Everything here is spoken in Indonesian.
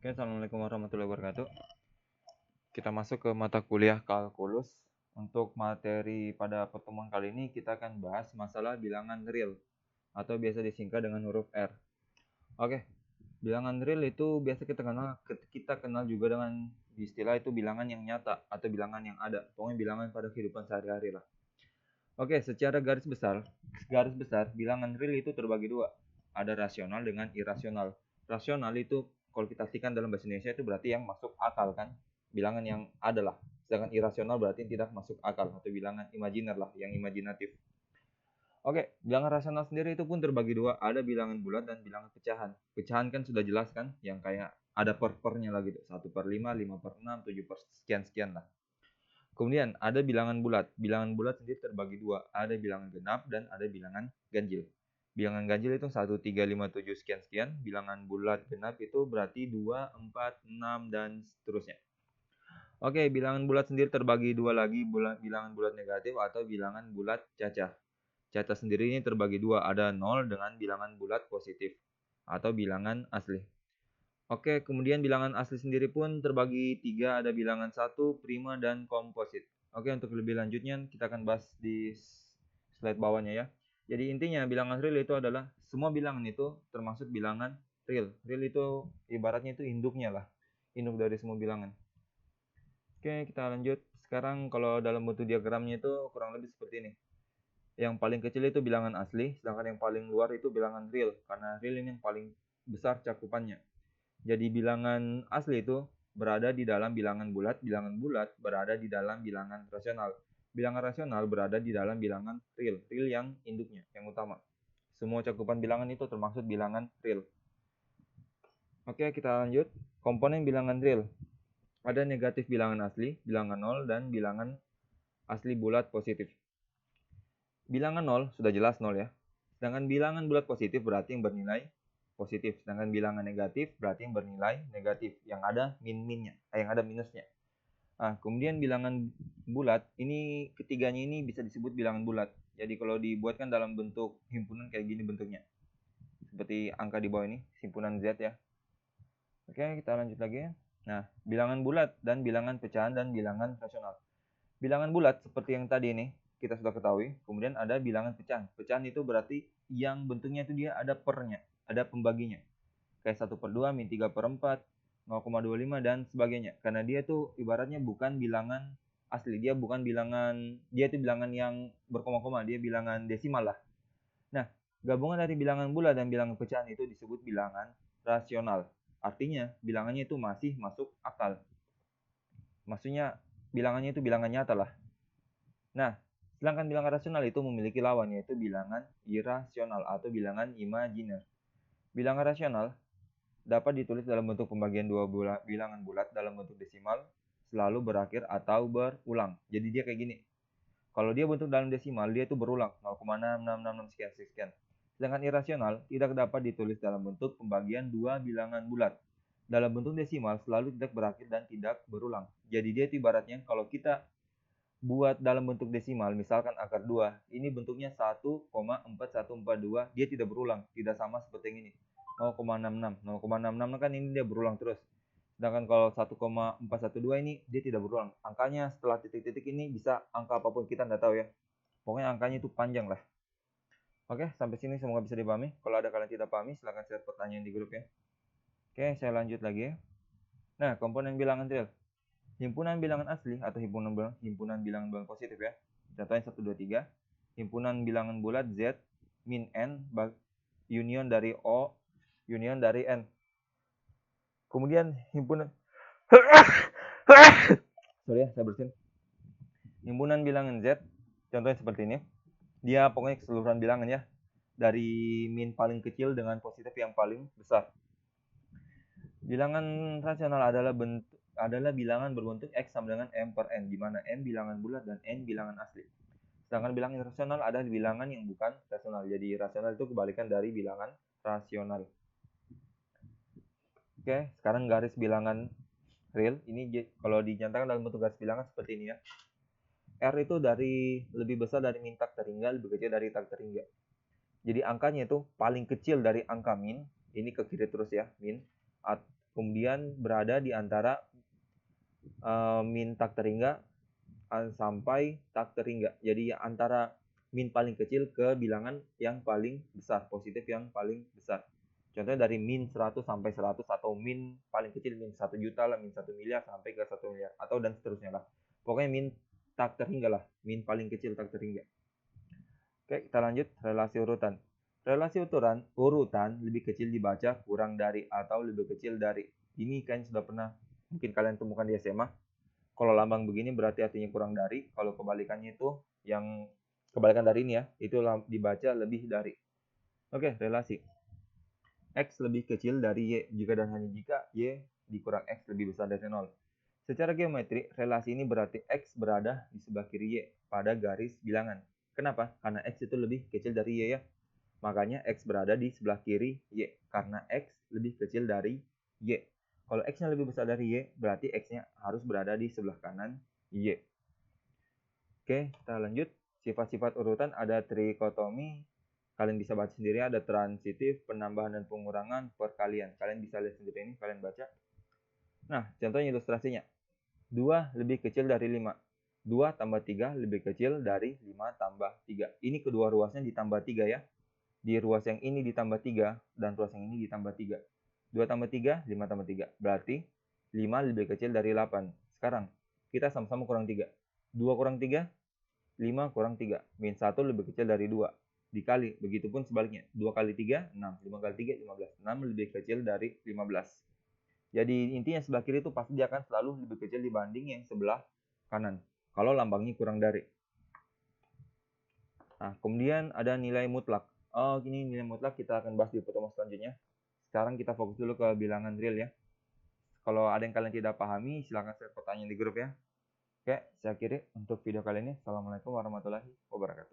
Oke, Assalamualaikum warahmatullahi wabarakatuh. Kita masuk ke mata kuliah kalkulus. Untuk materi pada pertemuan kali ini kita akan bahas masalah bilangan real atau biasa disingkat dengan huruf R. Oke, bilangan real itu biasa kita kenal juga dengan istilah itu bilangan yang nyata atau bilangan yang ada. Pokoknya bilangan pada kehidupan sehari-hari lah. Oke, secara garis besar bilangan real itu terbagi dua. Ada rasional dengan irasional. Rasional itu kalau kita artikan dalam bahasa Indonesia itu berarti yang masuk akal kan, bilangan yang ada lah. Sedangkan irasional berarti tidak masuk akal atau bilangan imajiner lah, yang imajinatif. Oke, bilangan rasional sendiri itu pun terbagi dua, ada bilangan bulat dan bilangan pecahan. Pecahan kan sudah jelas kan, yang kayak ada per-pernya lah gitu, 1/5, 5/6, 7/sekian-sekian lah. Kemudian ada bilangan bulat. Bilangan bulat sendiri terbagi dua, ada bilangan genap dan ada bilangan ganjil. Bilangan ganjil itu 1, 3, 5, 7, sekian-sekian. Bilangan bulat genap itu berarti 2, 4, 6, dan seterusnya. Oke, bilangan bulat sendiri terbagi dua lagi, bilangan bulat negatif atau bilangan bulat cacah. Cacah sendiri ini terbagi dua, ada 0 dengan bilangan bulat positif atau bilangan asli. Oke, kemudian bilangan asli sendiri pun terbagi tiga, ada bilangan satu, prima, dan komposit. Oke, untuk lebih lanjutnya kita akan bahas di slide bawahnya ya. Jadi intinya bilangan real itu adalah semua bilangan itu termasuk bilangan real. Real itu ibaratnya itu induknya lah, induk dari semua bilangan. Oke, kita lanjut. Sekarang kalau dalam bentuk diagramnya itu kurang lebih seperti ini. Yang paling kecil itu bilangan asli, sedangkan yang paling luar itu bilangan real, karena real ini yang paling besar cakupannya. Jadi bilangan asli itu berada di dalam bilangan bulat berada di dalam bilangan rasional. Bilangan rasional berada di dalam bilangan real yang induknya, yang utama. Semua cakupan bilangan itu termasuk bilangan real. Oke, kita lanjut. Komponen bilangan real. Ada negatif bilangan asli, bilangan 0, dan bilangan asli bulat positif. Bilangan 0 sudah jelas 0 ya. Sedangkan bilangan bulat positif berarti yang bernilai positif. Sedangkan bilangan negatif berarti yang bernilai negatif. Yang ada min-minnya, yang ada minusnya. Nah, kemudian bilangan bulat, ini ketiganya ini bisa disebut bilangan bulat. Jadi kalau dibuatkan dalam bentuk himpunan kayak gini bentuknya. Seperti angka di bawah ini, himpunan Z ya. Oke, kita lanjut lagi. Nah, bilangan bulat dan bilangan pecahan dan bilangan rasional. Bilangan bulat seperti yang tadi ini, kita sudah ketahui. Kemudian ada bilangan pecahan. Pecahan itu berarti yang bentuknya itu dia ada pernya, ada pembaginya. Kayak 1/2, min 3/4, 0,25 dan sebagainya. Karena dia tuh ibaratnya bukan bilangan asli, dia itu bilangan yang berkoma-koma, dia bilangan desimal lah. Nah, gabungan dari bilangan bulat dan bilangan pecahan itu disebut bilangan rasional. Artinya, bilangannya itu masih masuk akal. Maksudnya, bilangannya itu bilangan nyata lah. Nah, sedangkan bilangan rasional itu memiliki lawan, yaitu bilangan irasional atau bilangan imajiner. Bilangan rasional dapat ditulis dalam bentuk pembagian dua bilangan bulat dalam bentuk desimal, selalu berakhir atau berulang. Jadi dia kayak gini. Kalau dia bentuk dalam desimal, dia itu berulang, 0,6666 sekian. Sedangkan irasional tidak dapat ditulis dalam bentuk pembagian dua bilangan bulat. Dalam bentuk desimal selalu tidak berakhir dan tidak berulang. Jadi dia itu ibaratnya kalau kita buat dalam bentuk desimal, misalkan akar 2, ini bentuknya 1,4142, dia tidak berulang, tidak sama seperti yang ini. 0,66, 0,66 kan ini dia berulang terus. Sedangkan kalau 1,412 ini dia tidak berulang. Angkanya setelah titik-titik ini bisa angka apapun, kita nggak tahu ya. Pokoknya angkanya itu panjang lah. Oke, sampai sini semoga bisa dipahami. Kalau ada kalian tidak pahami, silahkan share pertanyaan di grup ya. Oke, saya lanjut lagi ya. Nah, komponen bilangan real. Himpunan bilangan asli atau himpunan bilangan positif ya. Contohnya 1, 2, 3. Himpunan bilangan bulat Z min N union dari O union dari N. Kemudian himpunan sorry ya, saya bersin. Himpunan bilangan Z, contohnya seperti ini. Dia pokoknya keseluruhan bilangan ya. Dari min paling kecil dengan positif yang paling besar. Bilangan rasional adalah bilangan berbentuk X sama dengan M per N, di mana M bilangan bulat dan N bilangan asli. Sedangkan bilangan rasional adalah bilangan yang bukan rasional. Jadi rasional itu kebalikan dari bilangan rasional. Oke, sekarang garis bilangan real. Ini kalau dinyatakan dalam bentuk garis bilangan seperti ini ya. R itu lebih besar dari min tak terhingga, lebih kecil dari tak terhingga. Jadi angkanya itu paling kecil dari angka min, ini ke kiri terus ya, min. kemudian berada di antara min tak terhingga sampai tak terhingga. Jadi antara min paling kecil ke bilangan yang paling besar, positif yang paling besar. Contohnya dari min 100 sampai 100 atau min paling kecil min 1 juta lah, min 1 miliar sampai ke 1 miliar atau dan seterusnya lah. Pokoknya min tak terhingga lah, min paling kecil tak terhingga. Oke, kita lanjut relasi urutan. Relasi urutan lebih kecil dibaca kurang dari atau lebih kecil dari. Ini kan sudah pernah mungkin kalian temukan di SMA. Kalau lambang begini berarti artinya kurang dari. Kalau kebalikannya itu yang kebalikan dari ini ya, itu dibaca lebih dari. Oke, relasi. X lebih kecil dari Y jika dan hanya jika Y dikurang X lebih besar dari 0. Secara geometri, relasi ini berarti X berada di sebelah kiri Y pada garis bilangan. Kenapa? Karena X itu lebih kecil dari Y ya. Makanya X berada di sebelah kiri Y. Karena X lebih kecil dari Y. Kalau X-nya lebih besar dari Y, berarti X-nya harus berada di sebelah kanan Y. Oke, kita lanjut. Sifat-sifat urutan ada trikotomi. Kalian bisa baca sendiri, ada transitif, penambahan dan pengurangan, perkalian. Kalian bisa lihat sendiri ini, kalian baca. Nah, contohnya ilustrasinya. 2 lebih kecil dari 5. 2 tambah 3 lebih kecil dari 5 tambah 3. Ini kedua ruasnya ditambah 3 ya. Di ruas yang ini ditambah 3 dan ruas yang ini ditambah 3. 2 tambah 3, 5 tambah 3. Berarti 5 lebih kecil dari 8. Sekarang, kita sama-sama kurang 3. 2 kurang 3, 5 kurang 3. Min 1 lebih kecil dari 2. Dikali, begitupun sebaliknya. 2 kali 3, 6. 5 kali 3, 15. 6 lebih kecil dari 15. Jadi intinya sebelah kiri itu pasti dia akan selalu lebih kecil dibanding yang sebelah kanan. Kalau lambangnya kurang dari. Nah, kemudian ada nilai mutlak. Oh, ini nilai mutlak kita akan bahas di pertemuan selanjutnya. Sekarang kita fokus dulu ke bilangan real ya. Kalau ada yang kalian tidak pahami, silahkan share pertanyaan di grup ya. Oke, saya akhiri untuk video kali ini. Assalamualaikum warahmatullahi wabarakatuh.